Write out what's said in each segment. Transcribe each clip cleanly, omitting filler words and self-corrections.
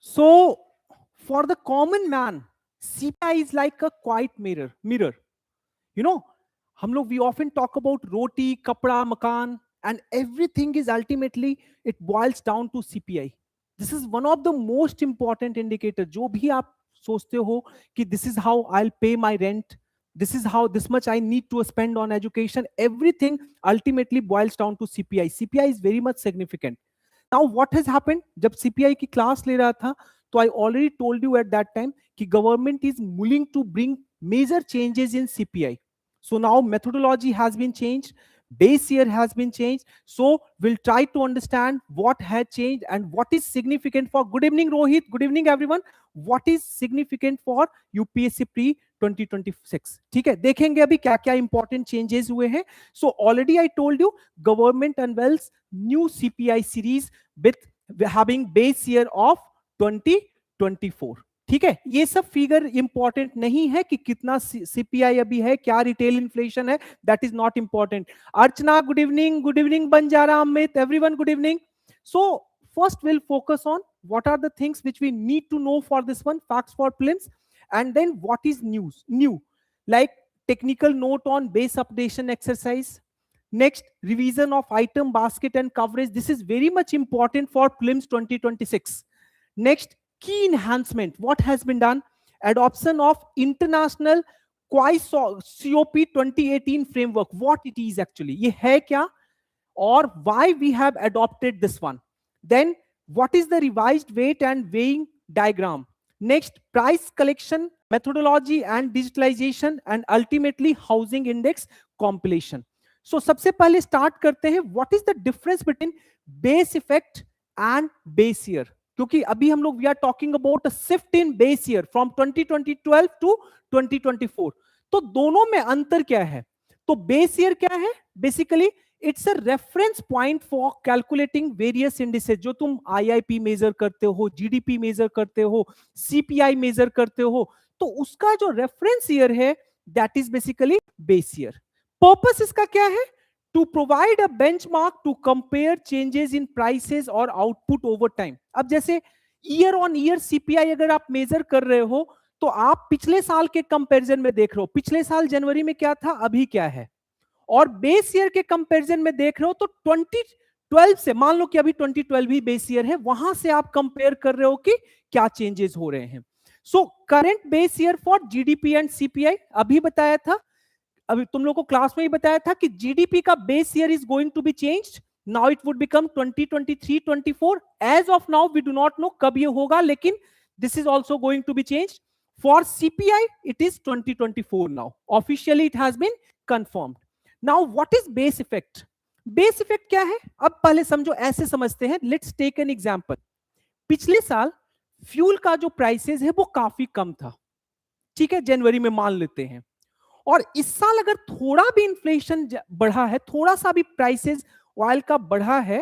So for the common man, CPI is like a quiet mirror. You know, हम लोग we often talk about roti, kapda, makan, and everything is ultimately it boils down to CPI. This is one of the most important indicator. जो भी आप सोचते हो कि this is how I'll pay my rent, this much I need to spend on education, everything ultimately boils down to CPI. CPI is very much significant. Now what has happened? जब CPI की class ले रहा था तो I already told you at that time कि government is willing to bring major changes in CPI. So now methodology has been changed, base year has been changed. So we'll try to understand what had changed and what is significant for. Good evening, Rohit. Good evening, everyone. What is significant for UPSC pre 2026? ठीक है, देखेंगे अभी क्या क्या important changes हुए हैं. So already I told you, government unveils new CPI series with having base year of 2024. ठीक है, ये सब फिगर इंपॉर्टेंट नहीं है कि कितना सीपीआई अभी है, क्या रिटेल इन्फ्लेशन है, that is not important. Archana good evening Banjara Amit everyone good evening. So first we'll focus on what are the things which we need to know for this one, facts for prelims, and then what is new, like technical note on base updation exercise. Next, revision of item basket and coverage. This is very much important for prelims 2026. Next, key enhancement. What has been done? Adoption of international COP 2018 framework. What it is actually? ये है क्या? Or why we have adopted this one? Then, what is the revised weight and weighing diagram? Next, price collection methodology and digitalization, and ultimately housing index compilation. So सबसे पहले start करते हैं. What is the difference between base effect and base year? क्योंकि अभी हम लोग we are talking about a shift in base year from 2012 to 2024. तो दोनों में अंतर क्या है? तो बेस ईयर क्या है? Basically it's a reference point for calculating various indices. जो तुम आईआईपी मेजर करते हो, जीडीपी मेजर करते हो, सीपीआई मेजर करते हो, तो उसका जो रेफरेंस ईयर है that is basically base year. Purpose इसका क्या है? To provide a benchmark to compare changes in prices or output over time. अब जैसे ईयर ऑन ईयर सीपीआई अगर आप मेजर कर रहे हो तो आप पिछले साल के कंपैरिजन में देख रहे हो, पिछले साल जनवरी में क्या था, अभी क्या है. और बेस ईयर के कंपैरिजन में देख रहे हो तो 2012 से, मान लो कि अभी 2012 ही बेस ईयर है, वहां से आप कंपेयर कर रहे हो कि क्या चेंजेस हो रहे हैं. So current base year for GDP and CPI अभी बताया था, अभी तुम लोग को क्लास में ही बताया था कि जीडीपी का base year is going to be changed. Now it would become 2023-24. As of now we do not know कब ये होगा, लेकिन this is also going to be changed. For CPI it is 2024 now. Officially it has been confirmed. Now what is base effect? Base effect क्या है? अब पहले समझो, ऐसे समझते हैं. Let's take an example. पिछले साल फ्यूल का जो प्राइसेस है वो काफी कम था, ठीक है, जनवरी में मान लेते हैं. और इस साल अगर थोड़ा भी इंफ्लेशन बढ़ा है, थोड़ा सा भी प्राइसेस ऑयल का बढ़ा है,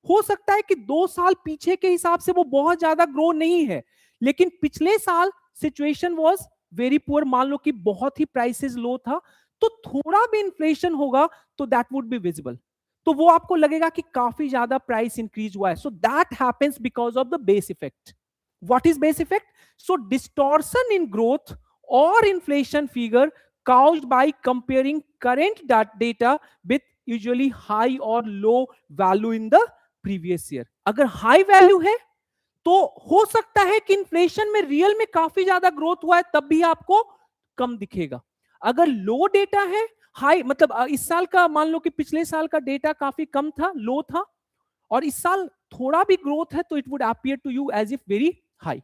हो सकता है कि 2 साल पीछे के हिसाब से वो बहुत ज्यादा ग्रो नहीं है, लेकिन पिछले साल सिचुएशन वाज वेरी पुअर. मान लो कि बहुत ही प्राइसेस लो था, तो थोड़ा भी इंफ्लेशन होगा तो दैट वुड बी विजिबल. तो वो आपको लगेगा कि काफी ज्यादा प्राइस इंक्रीज हुआ है. So that happens because of the base effect. What is base effect? So distortion in growth और inflation figure caused by comparing current data with usually high or low value in the previous year. अगर high value है तो हो सकता है कि inflation में real में काफी ज्यादा ग्रोथ हुआ है, तब भी आपको कम दिखेगा. अगर लो डेटा है, हाई मतलब इस साल का मान लो कि पिछले साल का डेटा काफी कम था, लो था, और इस साल थोड़ा भी ग्रोथ है, तो it would appear to you as if very high.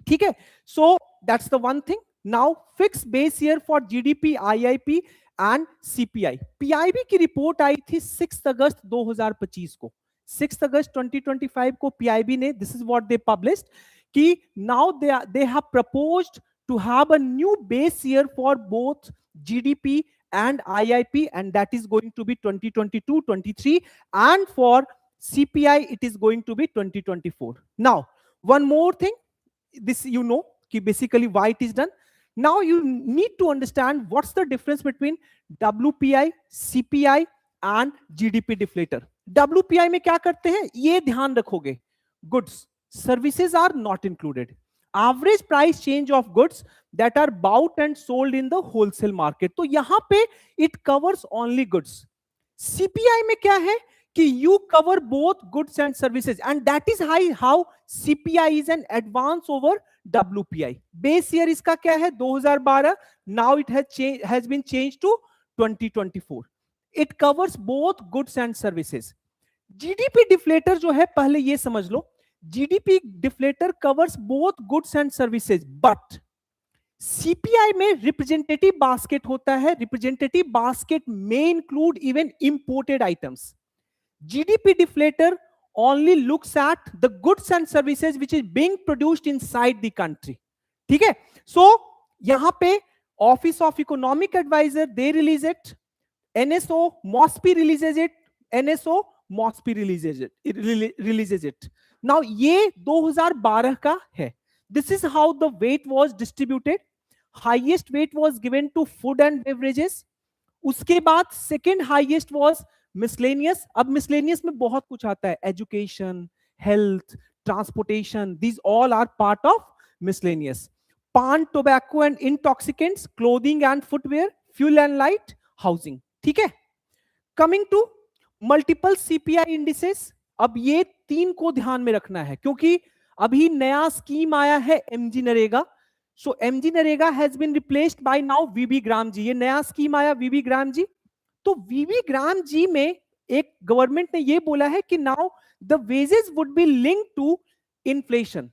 ठीक है, so that's the one thing. Now fixed base year for GDP, IIP and CPI. PIB की रिपोर्ट आई थी 6 अगस्त 2025 को. 6 अगस्त 2025 को PIB ने, this is what they published, कि now they have proposed to have a new base year for both GDP and IIP, and that is going to be 2022-23, and for CPI it is going to be 2024. Now one more thing, this you know कि basically why it is done. Now you need to understand what's the difference between WPI, CPI and GDP deflator. WPI में क्या करते हैं ये ध्यान रखोगे. Goods, services are not included. Average price change of goods that are bought and sold in the wholesale market. तो यहां पे it covers only goods. CPI में क्या है कि you cover both goods and services, and that is how CPI is an advance over WPI. Base year इसका क्या है 2012, now it has been changed to 2024. It covers both goods and services. GDP deflator जो है पहले ये समझ लो, GDP deflator covers both goods and services, but CPI में रिप्रेजेंटेटिव बास्केट होता है. रिप्रेजेंटेटिव बास्केट में include even imported items. GDP deflator only looks at the goods and services which is being produced inside the country. ठीक है, so यहां पे office of economic adviser they release it, NSO MoSPI releases it, NSO MoSPI releases it. Now ये 2012 का है. This is how the weight was distributed. Highest weight was given to food and beverages. उसके बाद second highest was miscellaneous. अब miscellaneous में बहुत कुछ आता है, education, health, transportation, these all are part of miscellaneous. Paan, tobacco and intoxicants, clothing and footwear, fuel and light, housing. ठीक है, coming to multiple CPI indices. अब ये तीन को ध्यान में रखना है क्योंकि अभी नया स्कीम आया है MG NREGA. So MG NREGA has been replaced by now VB G RAM G. ये नया स्कीम आया वीबी ग्राम जी. तो वीवी ग्राम जी में एक गवर्नमेंट ने ये बोला है कि now the wages would be linked to inflation.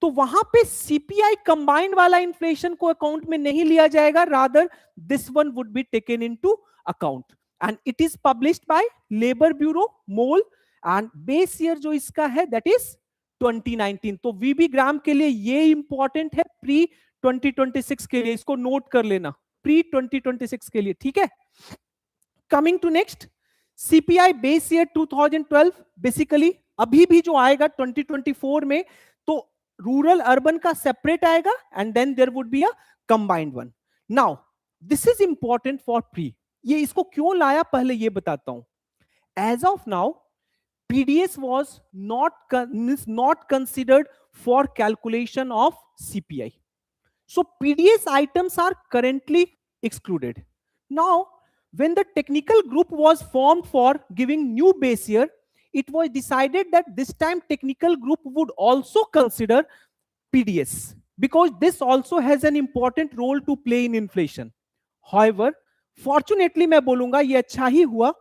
तो वहां पे सीपीआई कंबाइंड वाला इन्फ्लेशन को अकाउंट में नहीं लिया जाएगा, rather this one would be taken into account, and it is published by labour bureau मोल, एंड बेस ईयर जो इसका है दैट इज 2019. तो वीबी ग्राम के लिए ये इंपॉर्टेंट है प्री 2026 के लिए, इसको नोट कर लेना प्री 2026 के लिए. ठीक है, coming to next, CPI base year 2012. Basically अभी भी जो आएगा 2024 में, तो रूरल अर्बन का सेपरेट आएगा and then there would be a combined one. Now this is important for pre. ये इसको क्यों लाया पहले ये बताता हूं. As of now PDS was not considered for calculation of CPI. So PDS items are currently excluded. Now when the technical group was formed for giving new base year, it was decided that this time technical group would also consider PDS because this also has an important role to play in inflation. However, fortunately मैं बोलूंगा ये अच्छा ही हुआ.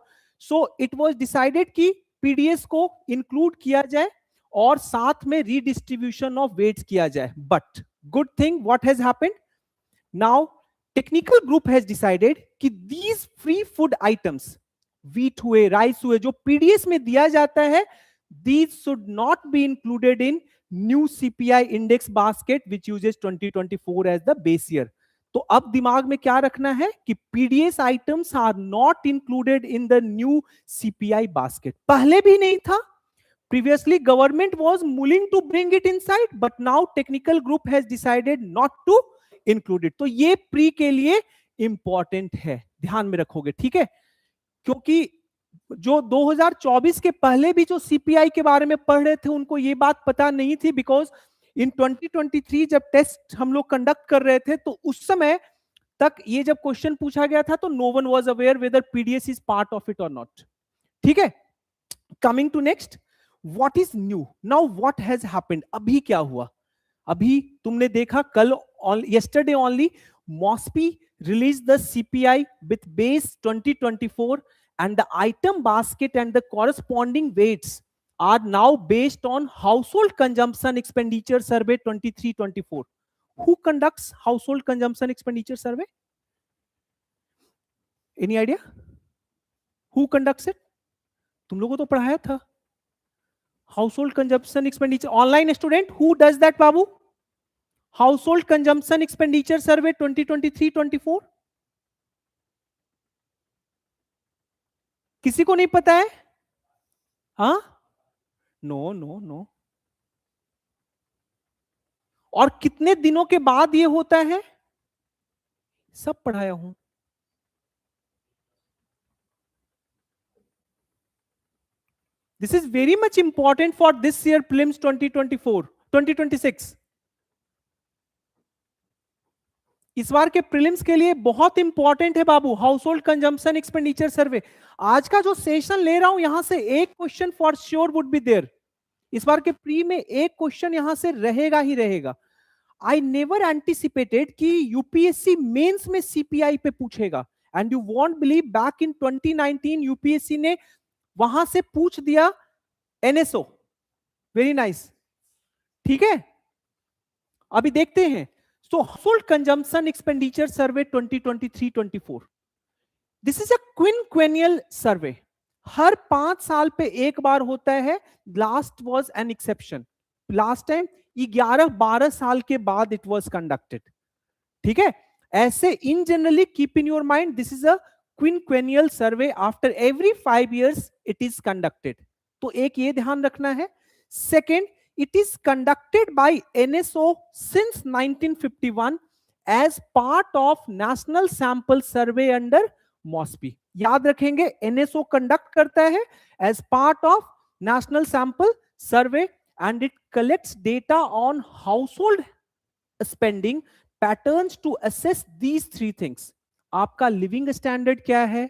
So it was decided कि PDS को include किया जाए और साथ में redistribution of weights किया जाए. But good thing what has happened now, technical group has decided कि these free food items, wheat हुए, राइस हुए, जो पीडीएस में दिया जाता है, these should not be included in new CPI index basket which uses 2024 as the base year. तो अब दिमाग में क्या रखना है कि PDS items are not included in the new CPI basket. पहले भी नहीं था. Previously, government was willing to bring it inside, but now technical group has decided not to include it. तो ये प्री के लिए इंपॉर्टेंट है, ध्यान में रखोगे. ठीक है, क्योंकि जो 2024 के पहले भी जो सीपीआई के बारे में पढ़ रहे थे उनको ये बात पता नहीं थी, बिकॉज इन 2023 जब टेस्ट हम लोग कंडक्ट कर रहे थे तो उस समय तक ये जब क्वेश्चन पूछा गया था तो no one was aware whether PDS is part of it और नॉट. ठीक है, coming to next, what is new now, what has happened. अभी क्या हुआ, अभी तुमने देखा कल, yesterday only MOSPI released the CPI with base 2024 and the item basket and the corresponding weights are now based on household consumption expenditure survey 23-24. Who conducts household consumption expenditure survey? Any idea? Who conducts it? तुम लोगों को तो पढ़ाया था. Household consumption expenditure, online student, who does that, Babu? Household consumption expenditure survey 2023-24. किसी को नहीं पता है? हाँ, नो नो नो. और कितने दिनों के बाद ये होता है, सब पढ़ाया हूं. This is very much important for this year prelims 2024. 2026। इस बार के प्रीलिम्स के लिए बहुत इंपॉर्टेंट है बाबू, household consumption expenditure survey. आज का जो सेशन ले रहा हूं यहां से एक question for sure would be there. इस बार के प्री में एक क्वेश्चन यहां से रहेगा ही रहेगा। आई नेवर एंटिसिपेटेड कि यूपीएससी मेंस में सीपीआई पे पूछेगा, and you won't believe back in 2019 UPSC ने वहां से पूछ दिया एनएसओ। वेरी नाइस, ठीक है। अभी देखते हैं। So household consumption expenditure survey 2023-24, this is a quinquennial survey. हर 5 साल पे एक बार होता है। Last was an exception, last time 11-12 साल के बाद इट वाज कंडक्टेड, ठीक है। ऐसे in generally keep in your mind this is a quinquennial survey, after every 5 years it is conducted. तो एक ये ध्यान रखना है। Second, it is conducted by NSO since 1951 as part of National Sample Survey under MOSPI। याद रखेंगे, NSO conduct करता है as part of National Sample Survey and it collects data on household spending patterns to assess these 3 things। आपका living standard क्या है,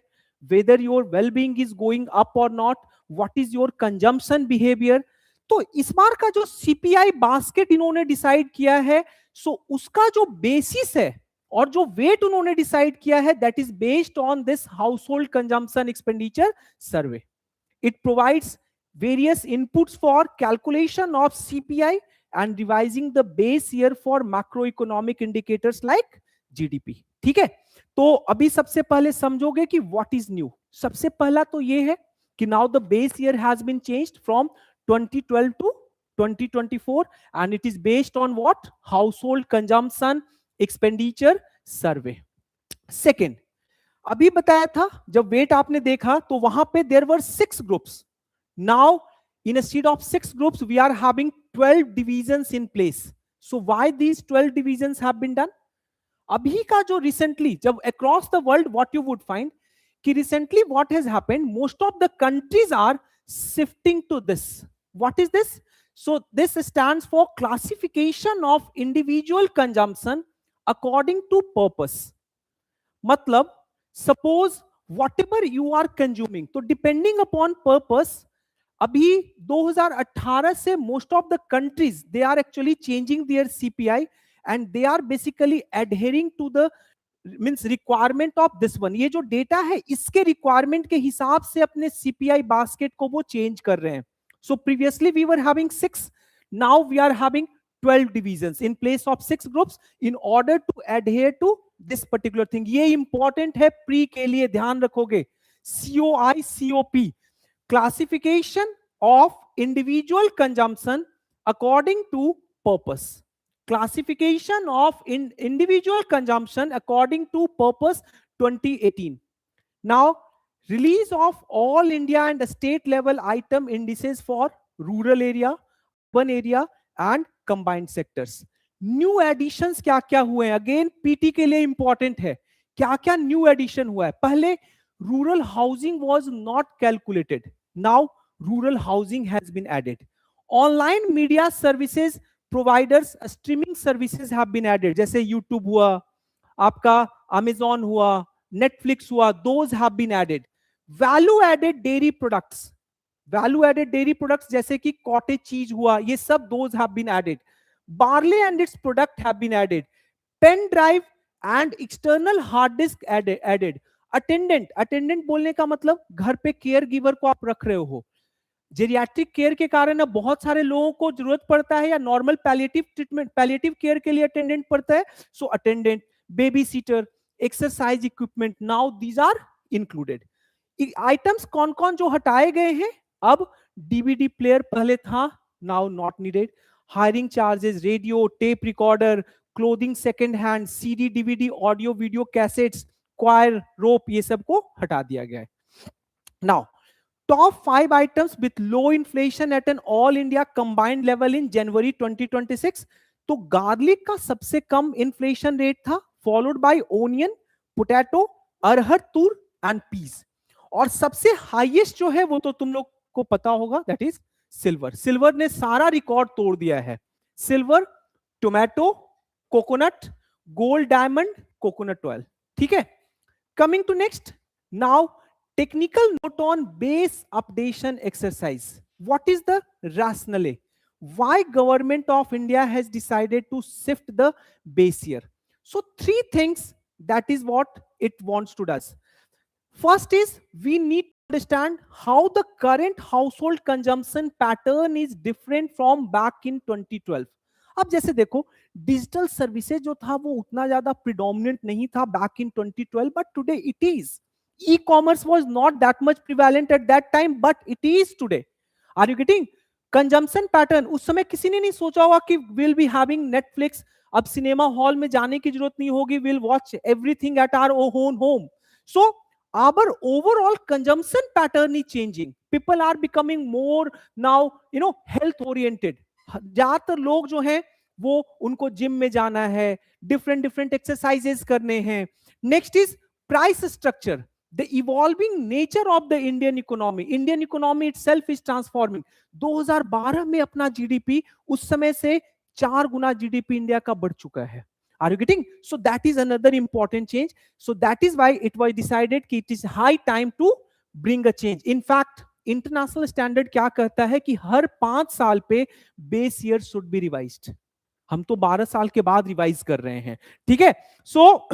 whether your well-being is going up or not, what is your consumption behavior। तो इस बार का जो CPI basket इन्होंने decide किया है, सो उसका जो बेसिस है और जो वेट उन्होंने डिसाइड किया है, that is based on this house hold consumption expenditure survey. It provides various inputs for calculation of CPI and revising the base year for macro economic indicators like GDP, ठीक है। तो अभी सबसे पहले समझोगे कि व्हाट इज न्यू। सबसे पहला तो ये है कि now the base year has been changed from 2012 to 2024 and it is based on what? Household consumption expenditure survey। Second, अभी बताया था जब वेट आपने देखा तो वहां पे there were 6 groups। Now instead of 6 groups we are having 12 divisions in place। So why these 12 divisions have been done? अभी का जो रिसेंटली जब across the world what you would find कि recently what has happened, most of the countries are shifting to this. What is this? So this stands for classification of individual consumption according to purpose। मतलब suppose whatever you are consuming, तो depending upon purpose, अभी 2018 से most of the countries they are actually changing their CPI and they are basically adhering to the means requirement of this one. ये जो data है इसके requirement के हिसाब से अपने सीपीआई बास्केट को वो चेंज कर रहे हैं। So previously we were having 6, now we are having 12 divisions in place of 6 groups in order to adhere to this particular thing. ये इंपॉर्टेंट है प्री के लिए, ध्यान रखोगे। COI COP, classification of individual consumption according to purpose. Classification of individual consumption according to purpose 2018। Now release of all India and state level item indices for rural area, urban area and combined sectors। New additions क्या क्या हुए हैं, again PT के लिए important है। क्या क्या new addition हुआ है? पहले rural housing was not calculated, now rural housing has been added. Online media services providers streaming services have been added, जैसे यूट्यूब हुआ, आपका अमेजॉन हुआ, नेटफ्लिक्स हुआ, those have been added. Value added dairy products, value added dairy products जैसे कि cottage cheese हुआ, ये सब दोज हैव बीन एडेड। Barley and its product have been added. Pen drive and external hard disk added. Attendant, attendant बोलने का मतलब घर पे केयर गिवर को आप रख रहे हो। जेरियाट्रिक केयर के कारण अब बहुत सारे लोगों को जरूरत पड़ता है या normal palliative treatment, palliative care के लिए अटेंडेंट पड़ता है। So attendant, baby sitter, exercise equipment, now these are included. Items कौन कौन जो हटाए गए हैं? अब डीवीडी प्लेयर पहले था, now not needed. Hiring charges, radio, tape recorder, clothing second hand, CD DVD, audio video cassettes, coir, rope, ये सब को हटा दिया गया है। Now top 5 items with low inflation at an all India combined level in January 2026। तो garlic का सबसे कम इन्फ्लेशन रेट था, फॉलोड बाय ओनियन, पोटैटो, अरहर, तूर एंड पीस। और सबसे हाईएस्ट जो है वो तो तुम लोग को पता होगा, दैट इज सिल्वर। सिल्वर ने सारा रिकॉर्ड तोड़ दिया है। Silver, tomato, coconut, gold, diamond, coconut oil. ठीक है. Coming to next. Now technical note on base updation exercise. What is the rationale? Why government of India has decided to shift the base year? So three things that is what it wants to does. First is we need to understand how the current household consumption pattern is different from back in 2012. अब जैसे देखो, digital services जो था वो उतना ज्यादा predominant नहीं था back in 2012, but today it is. E-commerce was not that much prevalent at that time, but it is today. Are you getting? Consumption pattern उस समय किसी ने नहीं सोचा होगा कि विल बी हैविंग नेटफ्लिक्स, अब सिनेमा हॉल में जाने की जरूरत नहीं होगी, will watch everything at our own home. So our overall consumption pattern is changing. People are becoming more now, health oriented. ज्यादातर लोग जो हैं वो उनको जिम में जाना है, डिफरेंट डिफरेंट एक्सरसाइजेस करने हैं. Next is price structure. The evolving nature of the Indian economy itself is transforming. 2012 में अपना जीडीपी उस समय से 4 गुना जीडीपी इंडिया का बढ़ चुका है. Are you getting? So that is another important change. So that is why it was decided कि it is high time to bring a change. In fact, international standard क्या कहता है कि हर 5 साल पे base year should be revised. हम तो 12 साल के बाद रिवाइज कर रहे हैं. ठीक है. So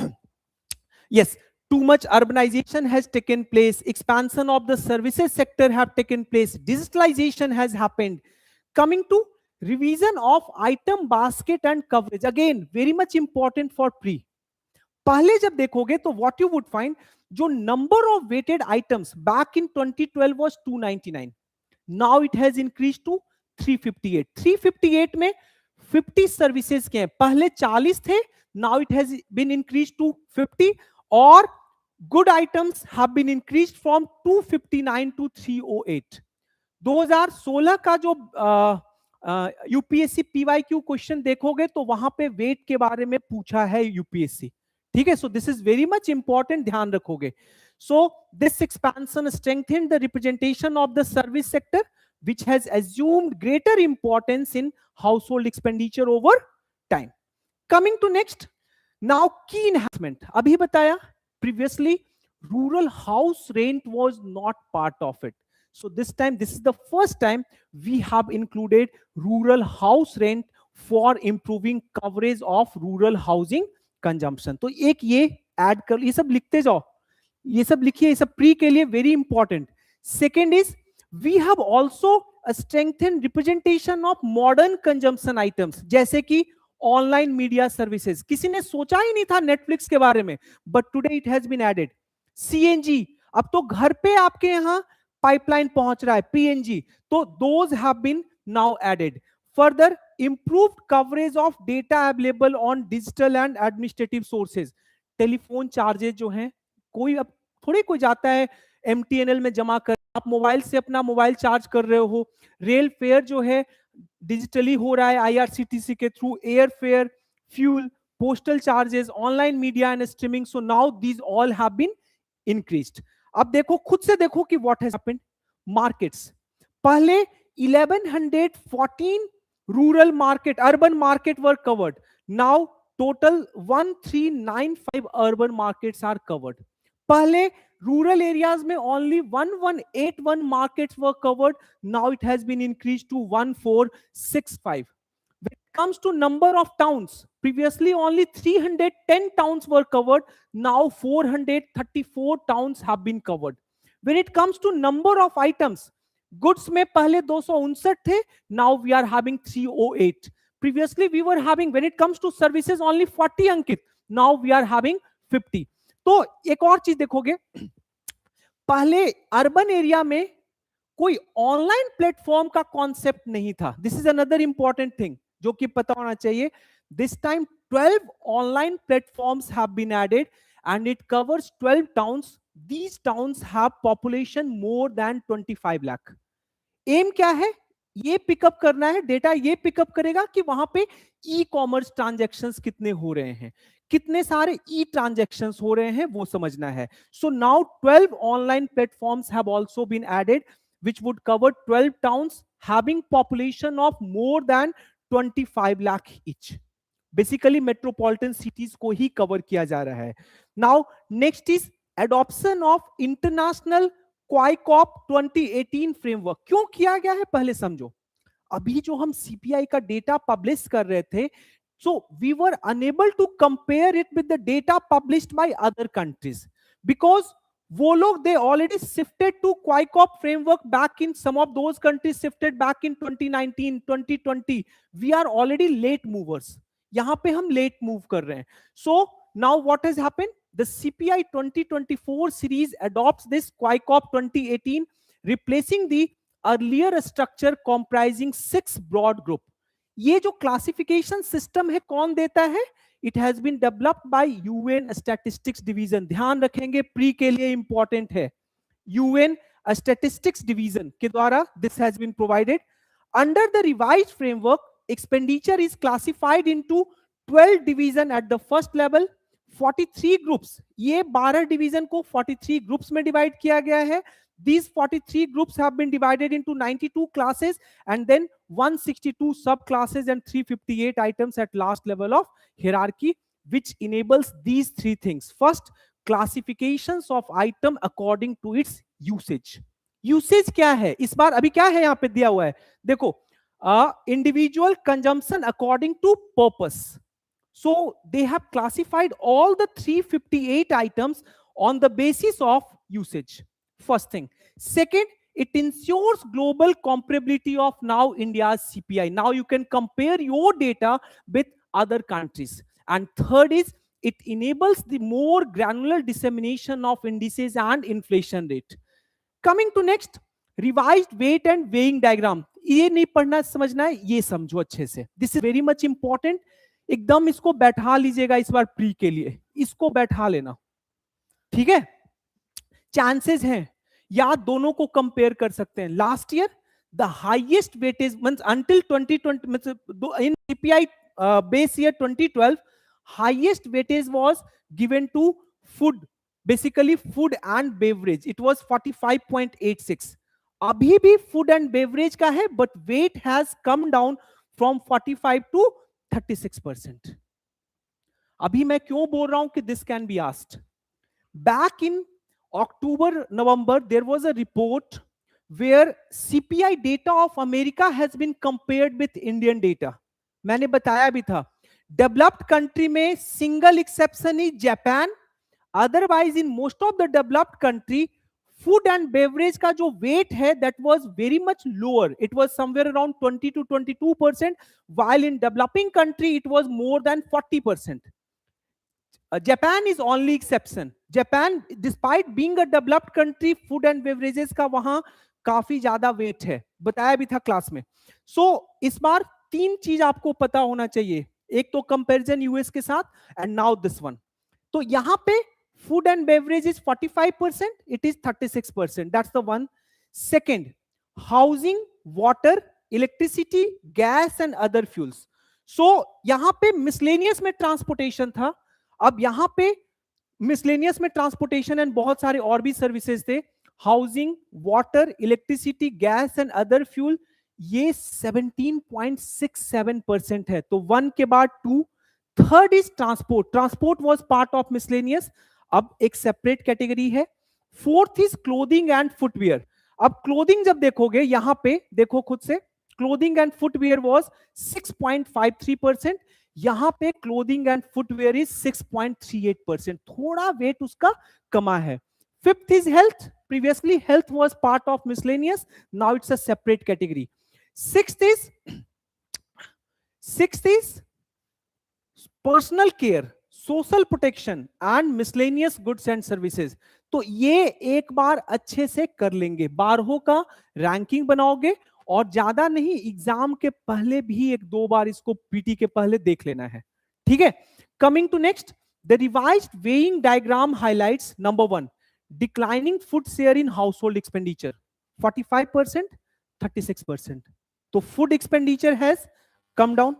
yes, too much urbanization has taken place, expansion of the services sector have taken place, digitalization has happened. Coming to revision of item basket and coverage, again very much important for pre. पहले जब देखोगे तो what you would find, जो number of weighted items back in 2012 was 299. Now it has increased to 358. 358 में 50 services के हैं. पहले 40 थे, now it has been increased to 50. और good items have been increased from 259 to 308. 2016 का जो यूपीएससी पीवाईक्यू क्वेश्चन देखोगे तो वहां पे वेट के बारे में पूछा है यूपीएससी. ठीक है. So this is very much important, ध्यान रखोगे. So this expansion strengthen the representation of the service sector which has assumed greater importance in household expenditure over time. Coming to next, now key enhancement. abhi bataya previously rural house rent was not part of it. So this time, this is the first time we have included rural house rent for improving coverage of rural housing consumption. तो एक ये add कर, ये सब लिखते जाओ, ये सब लिखिए, ये सब प्री के लिए very important. Second is we have also a strengthened representation of modern consumption items, जैसे कि ऑनलाइन मीडिया सर्विसेज. किसी ने सोचा ही नहीं था नेटफ्लिक्स के बारे में, but today it has been added. CNG, अब तो घर पे आपके यहां पाइपलाइन पहुंच रहा है, पीएनजी, तो those have been now added. Further improved coverage of data available on digital and administrative sources. Telephone charges जो हैं, कोई अब थोड़ी कोई जाता है एमटीएनएल में जमा कर, आप मोबाइल से अपना मोबाइल चार्ज कर रहे हो. रेल फेयर जो है डिजिटली हो रहा है आईआरसीटीसी के through. Air fare, fuel, postal charges, online media and streaming. So now these all have been increased. अब देखो, खुद से देखो कि व्हाट हैज हैपेंड. मार्केट्स, पहले 1114 rural market, urban market were covered. Now total 1395 urban markets are covered. पहले rural areas में only 1181 markets were covered. Now it has been increase to 1465. When it comes to number of towns, previously only 310 towns were covered. Now 434 towns have been covered. When it comes to number of items, goods में पहले 259 थे, now we are having 308. Previously we were having, when it comes to services, only 40 Ankit, now we are having 50. तो एक और चीज देखोगे, पहले urban area में कोई ऑनलाइन प्लेटफॉर्म का कॉन्सेप्ट नहीं था. This is another important thing जो कि पता होना चाहिए. This time 12 online platforms have been added and it covers 12 towns. These towns have population more than 25 lakh. एम क्या है? ये पिकअप करना है, डेटा ये पिकअप करेगा कि वहां पे ई कॉमर्स ट्रांजेक्शंस कितने हो रहे हैं, कितने सारे ई ट्रांजेक्शंस हो रहे हैं, वो समझना है. So now 12 online platforms have also been added which would cover 12 towns having population of more than 25 lakh each. Basically metropolitan cities को ही कवर किया जा रहा है. Now next is adoption of international COICOP 2018 framework. क्यों किया गया है पहले समझो. अभी जो हम सीपीआई का डेटा पब्लिश कर रहे थे, so we were unable to compare it with the data published by other countries because वो लोग they already shifted to QuiCop framework back in some of those countries shifted back in 2019 2020. We are already late movers. यहां पे हम late move कर रहे हैं. So now what has happened? The CPI 2024 series adopts this QuiCop 2018, replacing the earlier structure comprising 6 broad group. ये जो classification system है कौन देता है? It has been developed by UN statistics division. ध्यान रखेंगे, प्री के लिए इंपॉर्टेंट है. यूएन स्टैटिस्टिक्स डिवीजन के द्वारा this has been provided. Under the revised framework, expenditure is classified into 12 division at the first level, 43 groups. ये 12 division को 43 groups में डिवाइड किया गया है. These 43 groups have been divided into 92 classes and then 162 subclasses and 358 items at last level of hierarchy, which enables these three things. First, classifications of item according to its usage. Usage क्या है इस बार? अभी क्या है यहाँ पे दिया हुआ है, देखो, individual consumption according to purpose. So they have classified all the 358 items on the basis of usage. First thing. Second, it ensures global comparability of now India's CPI. Now you can compare your data with other countries. And third is, it enables the more granular dissemination of indices and inflation rate. Coming to next, revised weight and weighing diagram. ये नहीं पढ़ना समझना है, ये समझो अच्छे से. This is very much important. एकदम इसको बैठा लीजिएगा इस बार प्री के लिए, इसको बैठा लेना, ठीक है. चांसेस हैं या दोनों को कंपेयर कर सकते हैं. Last year the highest weightage means until 2020 means in CPI base year 2012 highest weightage was given to food, basically food and beverage. It was 45.86. अभी भी फूड एंड बेवरेज का है, but weight has come down from 45 to 36%. अभी मैं क्यों बोल रहा हूं कि this can be asked. Back in October, November, there was a report where CPI data of America has been compared with Indian data. मैंने बताया भी था. Developed country में single exception is Japan. Otherwise, in most of the developed country, food and beverage का जो weight है, that was very much lower. It was somewhere around 20 to 22%, while in developing country, it was more than 40%. Japan is only exception. Japan, despite being a developed country, food and beverages का वहां काफी ज्यादा wait है, बताया भी था class में. सो इस बार तीन चीज आपको पता होना चाहिए. एक तो कंपैरिजन यूएस के साथ, एंड नाउ दिस वन. तो यहां पे food and beverage is 45%, it is 36%. That's the one. Second, housing, water, electricity, gas and other fuels. So यहां पे मिसलेनियस में ट्रांसपोर्टेशन था. अब यहां पे मिसलेनियस में ट्रांसपोर्टेशन एंड बहुत सारे और भी सर्विसेज थे. Housing, water, electricity, gas and other fuel, ये 17.67% है. तो 1 के बाद 2. Third is transport. Transport was part of miscellaneous, अब एक सेपरेट कैटेगरी है. Fourth is clothing and footwear. अब क्लोथिंग जब देखोगे, यहां पे देखो खुद से, क्लोथिंग एंड फुटवेयर वाज 6.53%. यहां पे क्लोथिंग एंड फुटवेयर इज 6.38%. थोड़ा वेट उसका कमा है. Fifth is health. Previously health was part of miscellaneous, now it's a separate category. Sixth is personal care, social protection and miscellaneous goods and services. तो ये एक बार अच्छे से कर लेंगे. 12 का रैंकिंग बनाओगे, और ज्यादा नहीं, एग्जाम के पहले भी एक दो बार इसको पीटी के पहले देख लेना है, ठीक है. Coming to next, the revised weighing diagram highlights number 1, declining food share in household expenditure 45%, 36%. तो food expenditure has come down.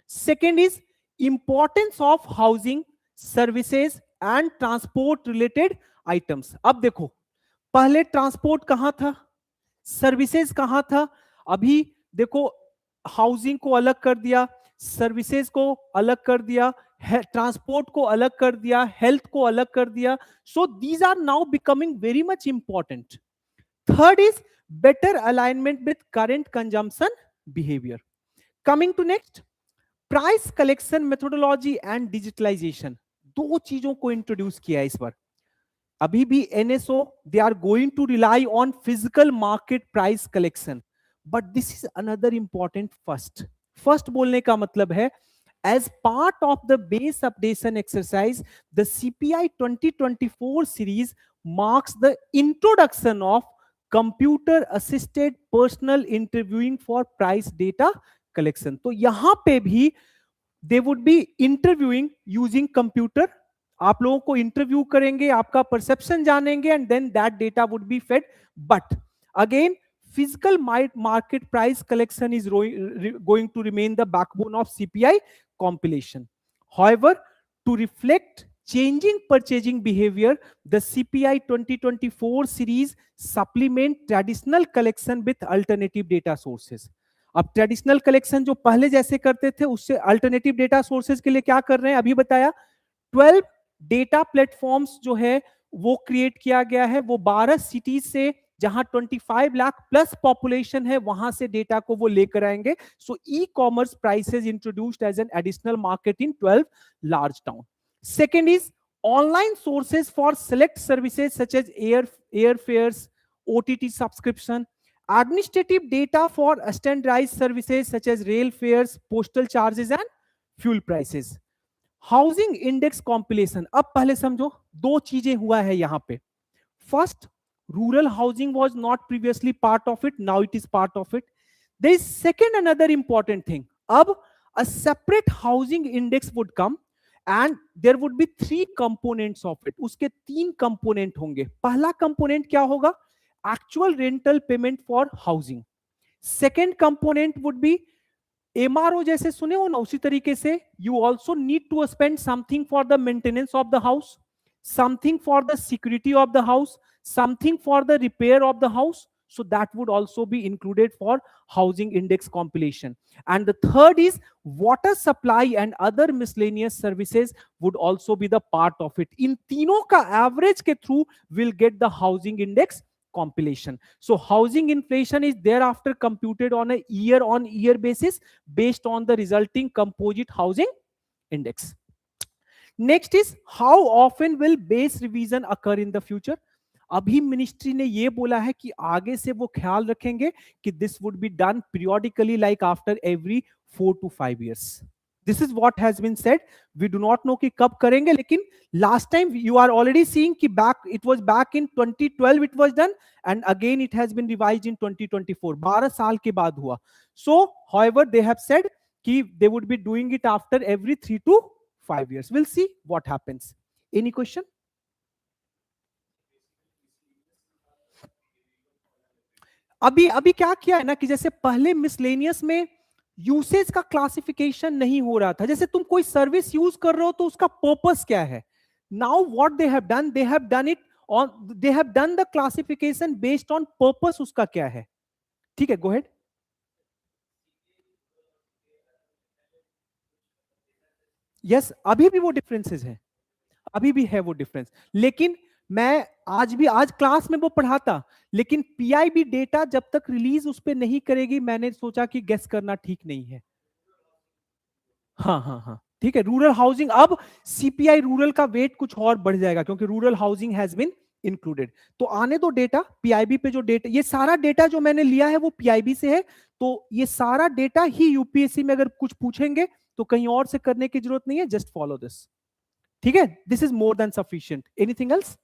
Second is importance of housing, services and transport related items. अब देखो, पहले ट्रांसपोर्ट कहां था, services कहां था. अभी देखो हाउसिंग को अलग कर दिया, सर्विसेज को अलग कर दिया, ट्रांसपोर्ट को अलग कर दिया, हेल्थ को अलग कर दिया. So these are now becoming very much important. Third is better alignment with current consumption behaviour. Coming to next, price collection methodology and digitalisation. दो चीजों को इंट्रोड्यूस किया है इस बार. अभी भी NSO they are going to rely on physical market price collection, but this is another important first. First बोलने का मतलब है, as part of the base updation exercise, the CPI 2024 series marks the introduction of computer assisted personal interviewing for price data collection. तो यहां पे भी they would be interviewing using computer. आप लोगों को इंटरव्यू करेंगे, आपका परसेप्शन जानेंगे, and then that data would be fed. But again, physical market price collection is going to remain the backbone of CPI compilation. However, to reflect changing purchasing behavior, the CPI 2024 series supplement traditional collection with alternative data sources. अब traditional collection जो पहले जैसे करते थे उससे alternative data sources के लिए क्या कर रहे हैं, अभी बताया. 12 डेटा प्लेटफॉर्म्स जो है वो क्रिएट किया गया है. वो 12 सिटीज से जहां 25 लाख प्लस पॉपुलेशन है वहां से डेटा को वो लेकर आएंगे. So e commerce prices introduced as an additional market in 12 large town. Second is online sources for select services such as air fares, OTT subscription, administrative data for standardized services such as rail fares, postal charges and fuel prices. Housing index compilation. अब पहले समझो, दो चीजें हुआ है यहां पे. First, rural housing was not previously part of it, now it is part of it. There is second another important thing. अब a separate housing index would come and there would be 3 components of it. उसके 3 component होंगे. पहला component क्या होगा, actual rental payment for housing. Second component would be MRO, जैसे सुने हो ना उसी तरीके से you also need to spend something for the maintenance of the house, something for the security of the house, something for the repair of the house. So that would also be included for housing index compilation. And the third is water supply and other miscellaneous services would also be the part of it. In तीनों का average के through will get the housing index compilation. So housing inflation is thereafter computed on a year basis based on the resulting composite housing index. Next is how often will base revision occur in the future. अभी ministry ने ये बोला है कि आगे से वो ख्याल रखेंगे कि this would be done periodically like after every 4 to 5 years. This is what has been said. We do not know कि कब करेंगे, लेकिन last time you are already seeing कि back it was back in 2012 it was done and again it has been revised in 2024. 12 साल के बाद हुआ. So however they have said कि they would be doing it after every 3 to 5 years. We'll see what happens. Any question? अभी क्या किया है ना कि जैसे पहले मिसलेनियस में यूसेज का क्लासिफिकेशन नहीं हो रहा था. जैसे तुम कोई सर्विस यूज कर रहे हो तो उसका पर्पस क्या है. Now what they have done, they have done it on, they have done the classification based on purpose उसका क्या है. ठीक है, गो अहेड. यस, अभी भी वो डिफरेंसेस हैं, अभी भी है वो डिफरेंस. लेकिन मैं आज क्लास में वो पढ़ाता, लेकिन पीआईबी डेटा जब तक रिलीज उस पर नहीं करेगी, मैंने सोचा कि गेस करना ठीक नहीं है. हाँ, ठीक है. रूरल हाउसिंग, अब सीपीआई रूरल का वेट कुछ और बढ़ जाएगा क्योंकि rural housing has been included. तो आने दो डेटा, पीआईबी पे जो डेटा, ये सारा डेटा जो मैंने लिया है वो पीआईबी से है. तो ये सारा डेटा ही यूपीएससी में अगर कुछ पूछेंगे तो कहीं और से करने की जरूरत नहीं है, जस्ट फॉलो दिस. ठीक है, this is more than sufficient. Anything else?